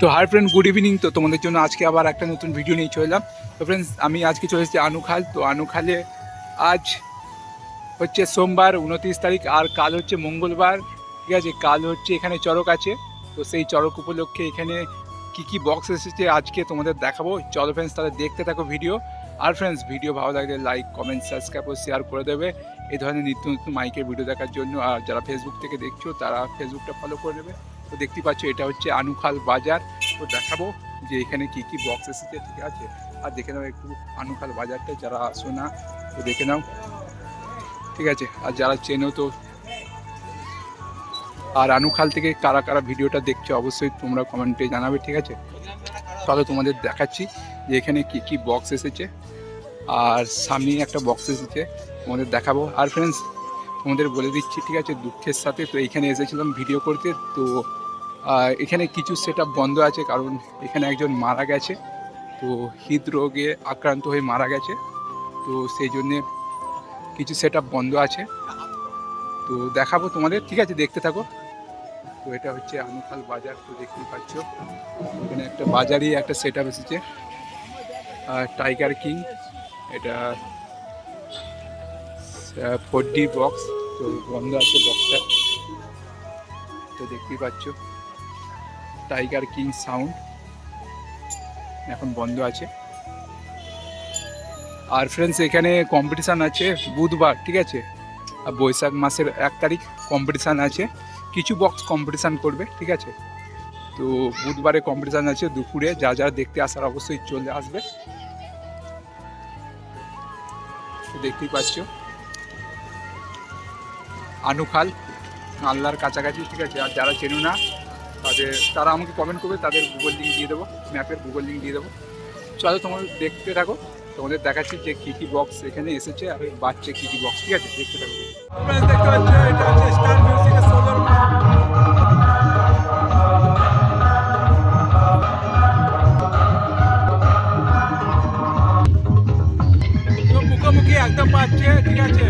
তো hi friend, good evening. তো তোমাদের জন্য আজকে আবার একটা নতুন ভিডিও নিয়ে চলে এলাম। তো ফ্রেন্ডস, আমি আজকে চলে এসেছি আনুখাল। তো আনুখালে আজ হচ্ছে সোমবার 29 তারিখ, আর কাল হচ্ছে মঙ্গলবার। ঠিক আছে, কাল হচ্ছে এখানে চড়ক আছে। তো সেই চড়ক উপলক্ষে এখানে কি কি বক্স এসেছে আজকে তোমাদের দেখাবো। চলো ফ্রেন্ডস, তাহলে দেখতে থাকো ভিডিও। আর ফ্রেন্ডস, ভিডিও ভালো লাগলে লাইক, কমেন্ট, সাবস্ক্রাইব ও শেয়ার করে দেবে এই ধরনের নিত্য নতুন মাইকের ভিডিও দেখার জন্য। আর যারা ফেসবুক থেকে দেখছো তারা ফেসবুকটা ফলো করে নেবে। তো দেখতে পাচ্ছ, এটা হচ্ছে আনুখাল বাজার। তো দেখাবো যে এখানে কি কি বক্স এসেছে। ঠিক আছে, আর দেখে নাও একটু আনুখাল বাজারটা, যারা আসো না তো দেখে নাও। ঠিক আছে, আর যারা চেনো তো। আর আনুখাল থেকে কারা কারা ভিডিওটা দেখছো অবশ্যই তোমরা কমেন্টে জানাবে। ঠিক আছে, তাহলে তোমাদের দেখাচ্ছি যে এখানে কি কি বক্স এসেছে। আর সামনেই একটা বক্স এসেছে, তোমাদের দেখাবো। আর ফ্রেন্ডস, তোমাদের বলে দিচ্ছি, ঠিক আছে, দুঃখের সাথে তো এখানে এসেছিলাম ভিডিও করতে। তো এখানে কিছু সেট বন্ধ আছে, কারণ এখানে একজন মারা গেছে। তো হৃদরোগে আক্রান্ত হয়ে মারা গেছে। তো সেই জন্যে কিছু সেট বন্ধ আছে। তো দেখাবো তোমাদের, ঠিক আছে, দেখতে থাকো। তো এটা হচ্ছে আনুখাল বাজার। তো দেখতেই পাচ্ছ, এখানে একটা বাজারই একটা সেট এসেছে, টাইগার কিং। এটা 4D বক্স। তো বন্ধ আছে বক্সটা, তো দেখতেই পাচ্ছ টাইগার কিং সাউন্ড এখন বন্ধ আছে। আর ফ্রেন্ডস, এখানে কম্পিটিশান আছে বুধবার, ঠিক আছে, আর বৈশাখ মাসের 1 তারিখ কম্পিটিশান আছে। কিছু বক্স কম্পিটিশান করবে, ঠিক আছে। তো বুধবারে কম্পিটিশান আছে দুপুরে, যা যা দেখতে আসার অবশ্যই চলে আসবে। তো দেখতেই পাচ্ছ আনুখাল আল্লাহর কাছাকাছি, ঠিক আছে। আর যারা চেনো না তারা আমাকে কমেন্ট করবে, তাদের গুগল লিঙ্ক দিয়ে দেবো, ম্যাপের গুগল লিঙ্ক দিয়ে দেবো। চলো তোমাদের দেখতে থাকো, তোমাদের দেখাচ্ছি যে কী কী বক্স এখানে এসেছে আর বাচ্চা কী কী বক্স। ঠিক আছে, দেখতে থাকো। দেখতে পাচ্ছ, এটা হচ্ছে স্টার মিউজিকের সোলোর। মুখোমুখি একদম পাচ্ছে, ঠিক আছে।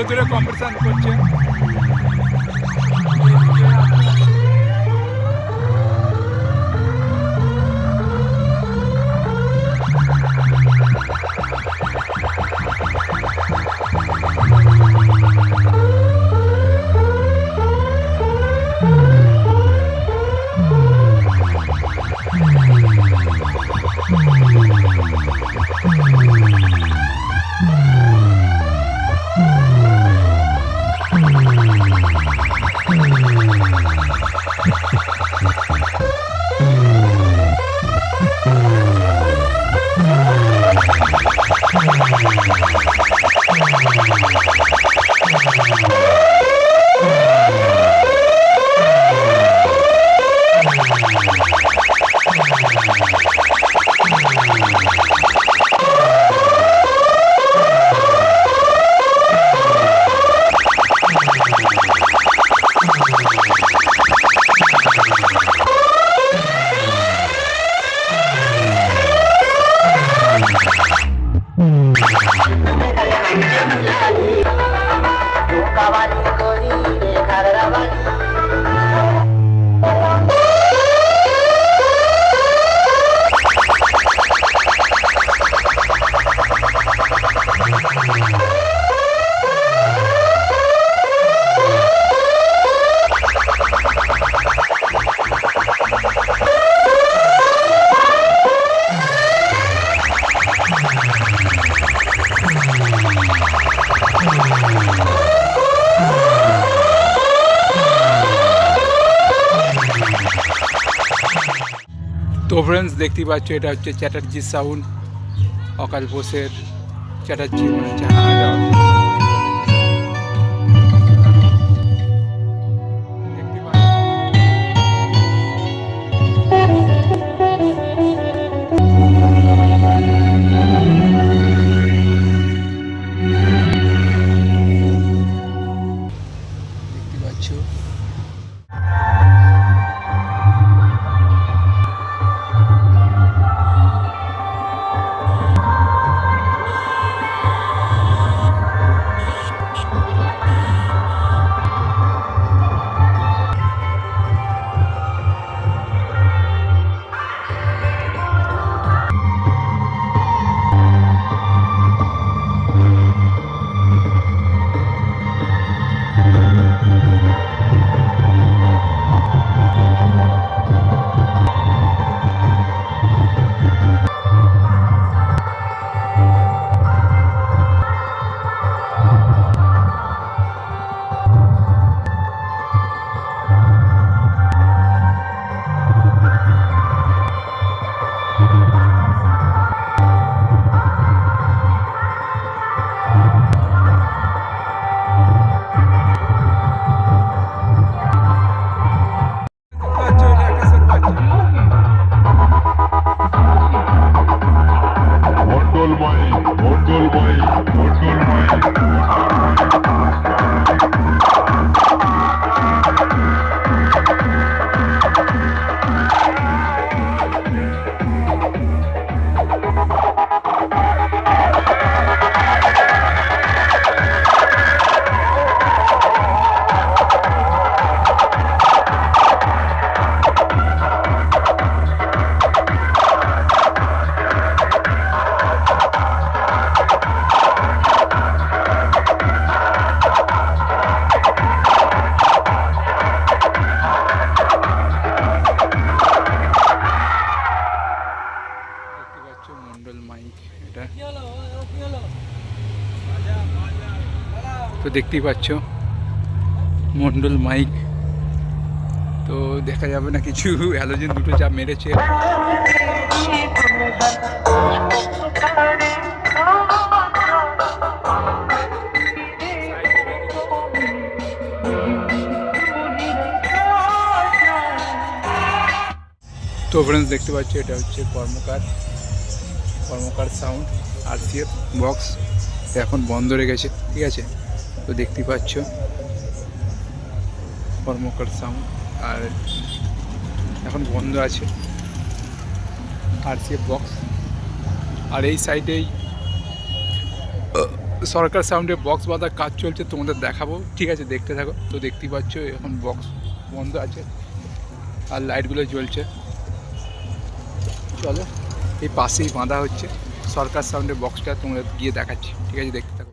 দূরে দূরে কম্পিটিশন করছে। তো ফ্রেন্ডস দেখতেই পাচ্ছ, এটা হচ্ছে চ্যাটার্জি সাউন্ড, অকাল বোসের চ্যাটার্জি মানে দেখতে পাচ্ছ। তো দেখতেই পাচ্ছ মন্ডল মাইক, তো দেখা যাবে না কিছু, হ্যালোজেন দুটো যা মেরেছে। তো ফ্রেন্ডস দেখতে পাচ্ছ, এটা হচ্ছে কর্মকার সাউন্ড RCF বক্স, এখন বন্ধ রেখেছে, ঠিক আছে। তো দেখতেই পাচ্ছ কর্মকার সাউন্ড, আর এখন বন্ধ আছে RCF বক্স। আর এই সাইডেই সরকার সাউন্ডে বক্স বাঁধা কাজ চলছে, তোমাদের দেখাবো, ঠিক আছে? দেখতে থাকো। তো দেখতেই পাচ্ছ এখন বক্স বন্ধ আছে আর লাইটগুলো জ্বলছে। চলো, এই পাশেই বাঁধা হচ্ছে সরকার সাউন্ডের বক্সটা, তোমাদের গিয়ে দেখাচ্ছি, ঠিক আছে? দেখতে থাকো।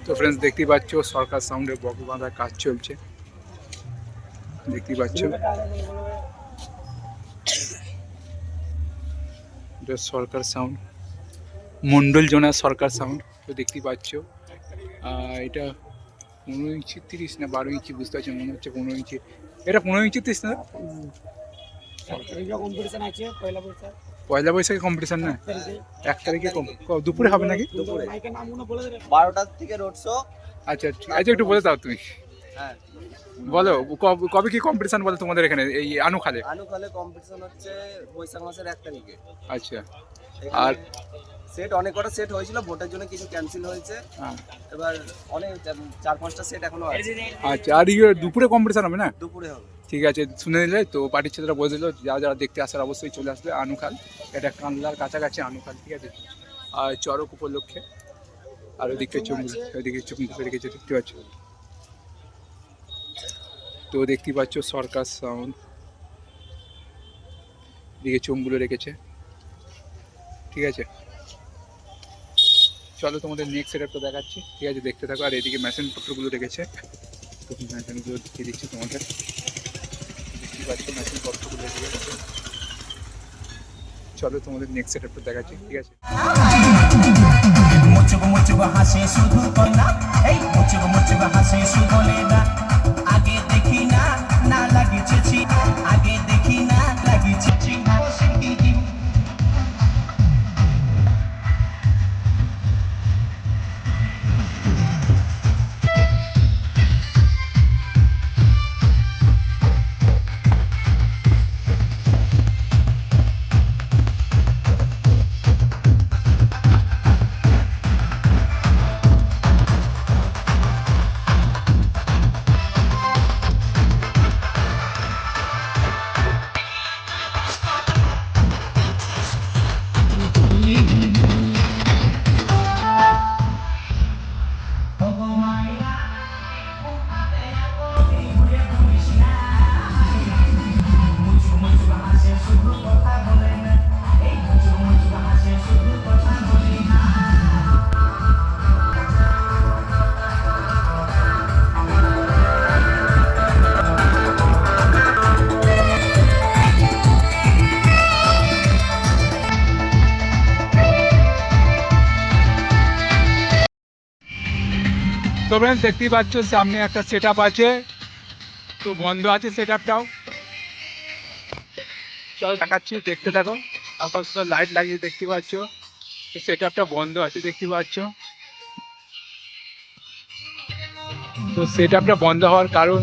তো ফ্রেন্ডস দেখতেই পাচ্ছ সরকার সাউন্ডের বক্স বাঁধার কাজ চলছে, দেখতেই পাচ্ছ। এটা সরকার সাউন্ড, মন্ডল জোনার সরকার সাউন্ড। তো দেখতেই পাচ্ছ এটা 15 ইঞ্চি 30 না 12 ইঞ্চি, বুঝতে পারছি মনে হচ্ছে 15 ইঞ্চি। এটা 15 ইঞ্চি 30 না? পয়লা বৈশাখে কম্পিটিশন না? 1 তারিখে দুপুরে হবে নাকি? 12টার থেকে রোড শো। আচ্ছা আচ্ছা, একটু বলে দাও তুমি। হ্যাঁ বলো কবে কি কম্পিটিশন বলো তোমাদের এখানে এই আনুখালে? আনুখালে কম্পিটিশন হচ্ছে বৈশাখ মাসের 1 তারিখে। আচ্ছা। আর আর সেট অনেক কটা সেট হয়েছিল, ভোটের জন্য কিছু ক্যান্সেল হয়েছে। এবার অনেক 4-5টা সেট এখনো আছে। আচ্ছা, আর দুপুরে কম্পিটিশন হবে না? দুপুরে হবে। ঠিক আছে, শুনে নিলে তো। পার্টির ছেলেরা বলে দিল যারা যারা দেখতে আসার অবশ্যই চলে আসবে আনুখাল, এটা কানলার কাছাকাছি আনুখাল, ঠিক আছে? আর চড়ক উপলক্ষে। আর ওইদিকে ওইদিকে চুমুক রেখেছে, দেখতে পাচ্ছ। তো দেখতে পাচ্ছ সরকার সাউন্ড, দিকে চোমগুলো রেখেছে, ঠিক আছে? চলো তোমাদের নেক্সট সেটআপটা দেখাচ্ছি, ঠিক আছে? দেখতে থাকো। আর এদিকে মেশিন পত্রগুলো রেখেছে, তো মেশিনগুলো দেখিয়ে দিচ্ছি তোমাদের। দেখতে পাচ্ছ মেশিন পত্রগুলো রেখেছে। চলো তোমাদের নেক্সট সেটআপটা দেখাচ্ছি, ঠিক আছে? মুচুক মুচুক হাসে শুধু কন্যা, এই মুচুক মুচুক হাসে শুধু লেনা। আগে দেখি না না লাগিছে, আগে দেখি না লাগিছে। তো ফ্রেন্ডস দেখতেই পাচ্ছ সামনে একটা সেটআপ আছে, তো বন্ধ আছে সেটআপটাও। চলো দেখাচ্ছি, দেখতে থাকো। আপাতত লাইট লাগিয়ে দেখতে পাচ্ছ সেটআপটা বন্ধ আছে, দেখতে পাচ্ছ। তো সেটআপটা বন্ধ হওয়ার কারণ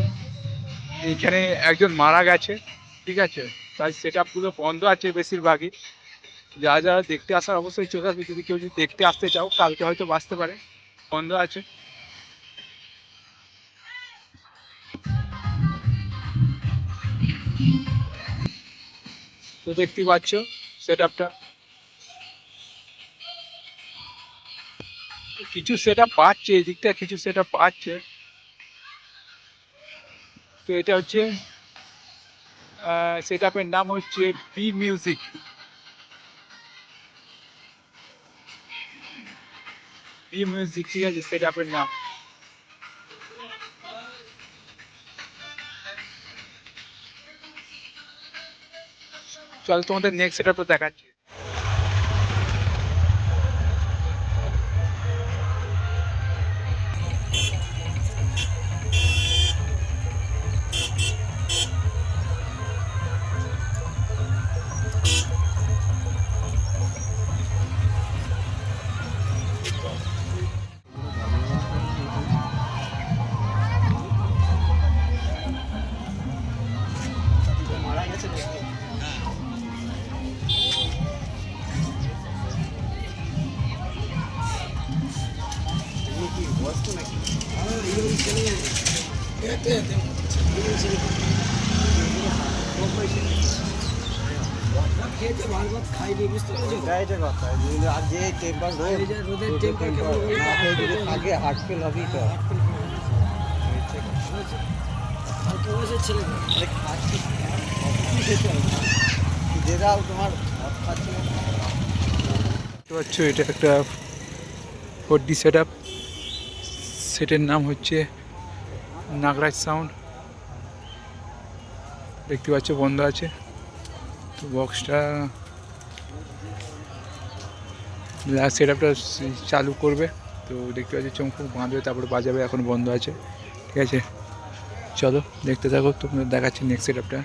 এইখানে একজন মারা গেছে, ঠিক আছে? তাই সেটআপগুলো বন্ধ আছে বেশিরভাগই। যারা যারা দেখতে আসার অবশ্যই চলে আসবে, যদি কেউ যদি দেখতে আসতে চাও কালকে হয়তো বাঁচতে পারে, বন্ধ আছে। তো দেখতেই পাচ্ছ সেটআপটা, কিছু সেটআপ পাচ্ছে এই দিকটা, কিছু সেটআপ পাচ্ছে। তো এটা হচ্ছে সেটআপের নাম হচ্ছে বি মিউজিক, বি মিউজিক, ঠিক আছে? সেটআপের নাম। চল তোমাদের নেক্সট সেটআপটা দেখাচ্ছি। মারা গেছে নাকি? এগুলো কি বয়স্ক নাকি? খেয়েছে ভাত ভাত খাইনি বুঝতে পেরেছো এটা কথা আর যে টেম্পার রোদ এই যে রোদের টেম্পার যদি থাকে হার্ট ফেল হবেই তো অল্প বয়সের ছেলে আরে খাচ্ছি খেতে হবে যেটাও তোমার ভাত খাচ্ছি দেখতে পাচ্ছ এটা একটা 4D সেট আপ, সেটের নাম হচ্ছে নাগরাজ সাউন্ড। দেখতে পাচ্ছ বন্ধ আছে, তো বক্সটা সেট আপটা চালু করবে, তো দেখতে পাচ্ছি চমফুক বাঁধবে তারপরে বাজাবে, এখন বন্ধ আছে। ঠিক আছে, চলো দেখতে থাকো, তোমাদের দেখাচ্ছি নেক্সট সেট আপটা।